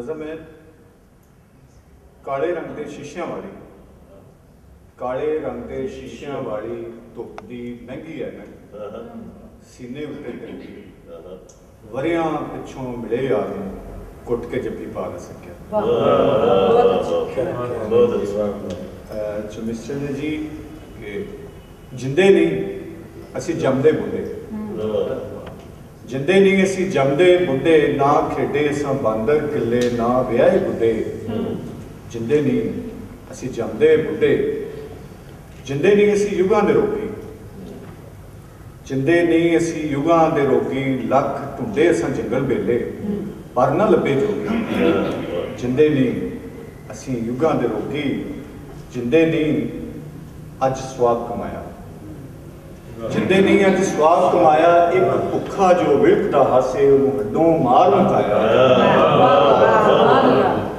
नज़म है काले रंग के शीशियां वाली, काले रंग के शीशियां वाली धुप दी महंगी है मैं सीने उत्ते टंगी, वरियां पिछों मिले यार कुट के जप्पी पा न सकिया। मिस्टर ने जी जिंदे नहीं असी जमदे बुढ़े, जिंदे नहीं असी जमदे बुढ़े, ना खेडे असां बांदर किले ना विआहे बुढ़े, जिंदे नहीं असी जमदे बुढ़े, जिंदे नहीं असी युगां दे रोगी, जिंदे नहीं असी युगां दे रोगी, लख ढूंढे असां जंगल बेले पर ना लभे जोगी, जिंदे नहीं असी युगां दे रोगी, जिंदे नहीं अज स्वाद कमाया, जिंदे नहीं अज स्वाद कमाया, एक भुखा जो विलकदा हासे उन्होंने हड्डों मार मुकाया,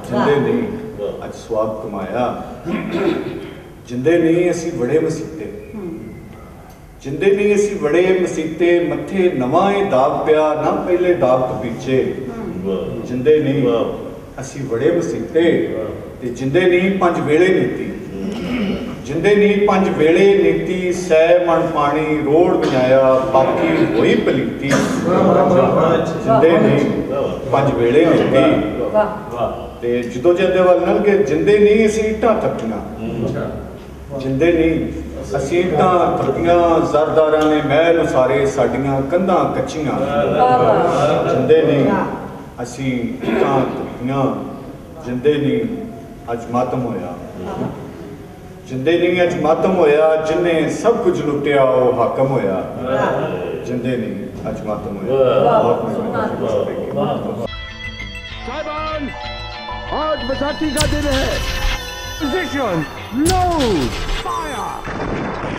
जिंदे नहीं अज स्वाद कमाया, जिंदे नहीं असी बड़े मसीते, जिंदे नहीं असी बड़े मसीते, मथे नवां दाग पिया ना पहले दाग तो पीछे, जिंदे नहीं असी बड़े मसीते, जिंदे नहीं पंज वेले नीति, जिंदे नहीं पंज वेले नीति, सै मन पानी रोड़ बनाया बाकी वही पलीती, जिंदे नहीं पंज वेले नीति, ते जदों जहद वाल नाल के जिंदे नहीं असी ईटां थप्पियां, जिंदे नहीं असी ईटां थप्पियां, जरदारां ने महल उसारे साडियां कंधां कच्चियां, जिंदे नहीं असी ईटां थप्पियां, जिंदे नहीं अज मातम होया, जिंदे नहीं अज मातम होया, जिन्हें सब कुछ लुटिया वो हाकम होया, जिंदे नहीं अज मातम होया। साहिबान आज बैसाखी का दिन है। Position, load, fire.